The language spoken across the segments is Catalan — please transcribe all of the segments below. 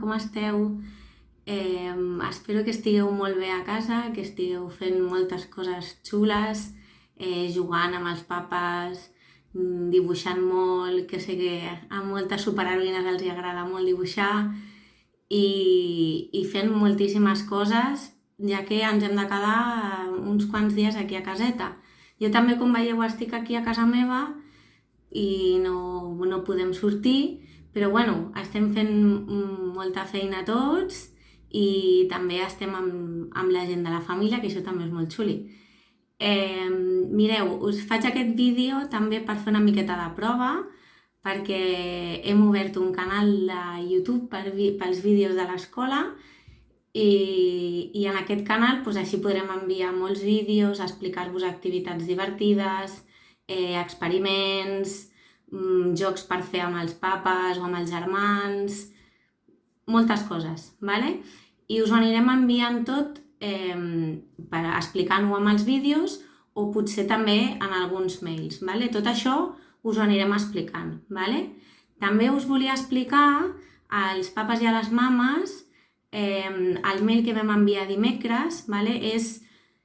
com esteu? Espero que estigueu molt bé a casa, que estigueu fent moltes coses xules, jugant amb els papes, dibuixant molt, que sé que a moltes superheroïnes els agrada molt dibuixar i fent moltíssimes coses, ja que ens hem de quedar uns quants dies aquí a caseta. Jo també, com veieu, estic aquí a casa meva i no podem sortir, però bueno, estem fent molta feina tots i també estem amb la gent de la família, que això també és molt xuli. Mireu, us faig aquest vídeo també per fer una miqueta de prova, perquè hem obert un canal de YouTube pels vídeos de l'escola i en aquest canal així podrem enviar molts vídeos, explicar-vos activitats divertides, experiments, jocs per fer amb els papes o amb els germans, moltes coses, ¿vale? I us ho anirem enviant tot explicant-ho amb els vídeos o potser també en alguns mails, ¿vale? Tot això us ho anirem explicant, ¿vale? També us volia explicar als papes i a les mames el mail que vam enviar dimecres, ¿vale?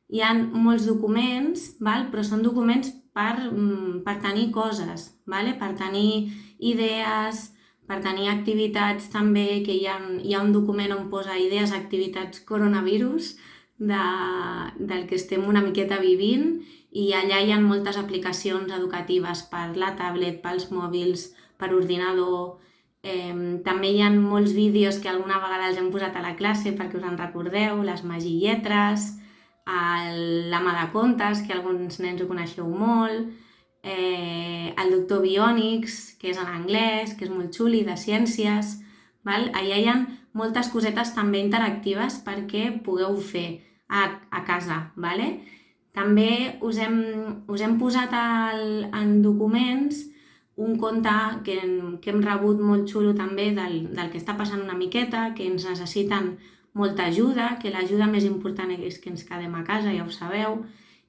Hi ha molts documents, ¿vale? Però són documents per tenir coses, ¿vale? Per tenir idees, per tenir activitats també, que hi ha un document on posa idees, activitats coronavirus, del que estem una miqueta vivint, i allà hi ha moltes aplicacions educatives per la tablet, pels mòbils, per ordinador. També hi ha molts vídeos que alguna vegada els hem posat a la classe perquè us en recordeu, les magilletres, la mà de contes, que alguns nens ho coneixeu molt, el doctor Biònics, que és en anglès, que és molt xuli, de ciències, val? Allà hi ha moltes cosetes també interactives perquè pugueu fer a casa, vale? També us hem posat en documents un conte que hem rebut molt xulo també del que està passant una miqueta, que ens necessiten molta ajuda, que l'ajuda més important és que ens quedem a casa, ja ho sabeu,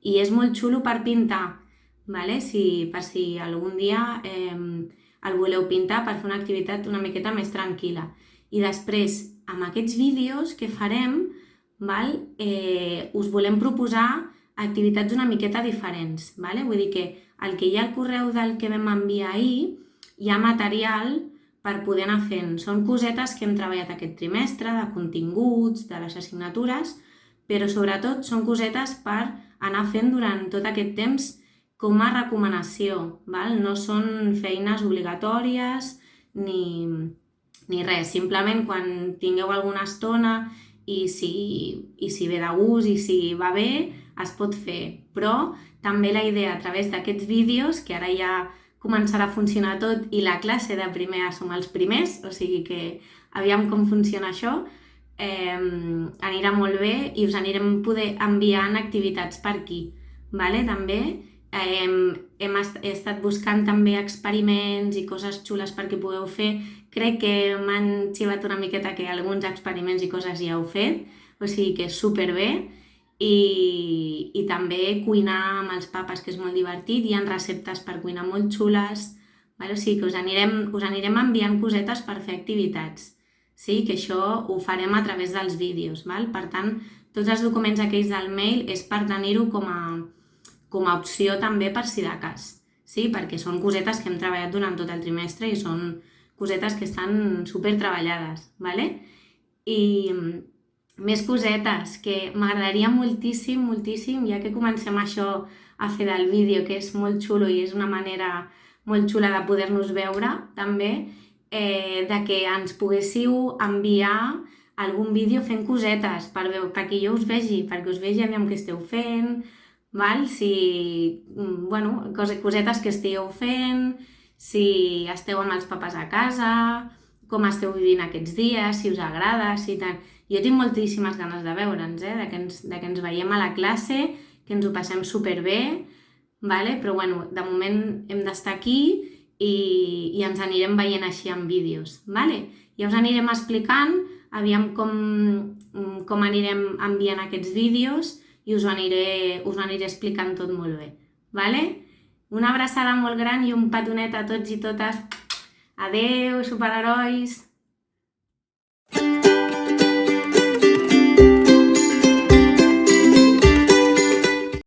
i és molt xulo per pintar, ¿vale? Per si algun dia el voleu pintar per fer una activitat una miqueta més tranquil·la. I després, amb aquests vídeos que farem, us volem proposar activitats una miqueta diferents, ¿vale? Vull dir que el que hi ha al correu del que vam enviar ahir, hi ha material per poder anar fent. Són cosetes que hem treballat aquest trimestre, de continguts, de les assignatures, però sobretot són cosetes per anar fent durant tot aquest temps com a recomanació, val? No són feines obligatòries ni res, simplement quan tingueu alguna estona i si ve de gust i si va bé, es pot fer. Però també la idea a través d'aquests vídeos, que ara ja començarà a funcionar tot i la classe de primer som els primers, o sigui que aviam com funciona això, anirà molt bé i us anirem poder enviant activitats per aquí, ¿vale? També he estat buscant també experiments i coses xules perquè pugueu fer. Crec que m'han xivat una miqueta que alguns experiments i coses ja heu fet, o sigui que és superbé. I també cuinar amb els papes, que és molt divertit, hi ha receptes per cuinar molt xules, o sigui que us anirem enviant cosetes per fer activitats, sí? Que això ho farem a través dels vídeos, val? Per tant, tots els documents aquells del mail és per tenir-ho com a opció també per si de cas, sí? Perquè són cosetes que hem treballat durant tot el trimestre i són cosetes que estan super treballades, vale? I més cosetes que m'agradaria moltíssim, moltíssim, ja que comencem això a fer del vídeo, que és molt xulo i és una manera molt xula de poder-nos veure, també, de que ens poguéssiu enviar algun vídeo fent cosetes perquè jo us vegi, perquè us vegi aviam què esteu fent, val? Cosetes que estigueu fent, si esteu amb els papes a casa, com esteu vivint aquests dies, si us agrada, si tant. Jo tinc moltíssimes ganes de veure'ns, de que ens veiem a la classe, que ens ho passem superbé, però de moment hem d'estar aquí i ens anirem veient així en vídeos. Ja us anirem explicant, aviam com anirem enviant aquests vídeos i us ho aniré explicant tot molt bé. Una abraçada molt gran i un petonet a tots i totes. Adeu, superherois!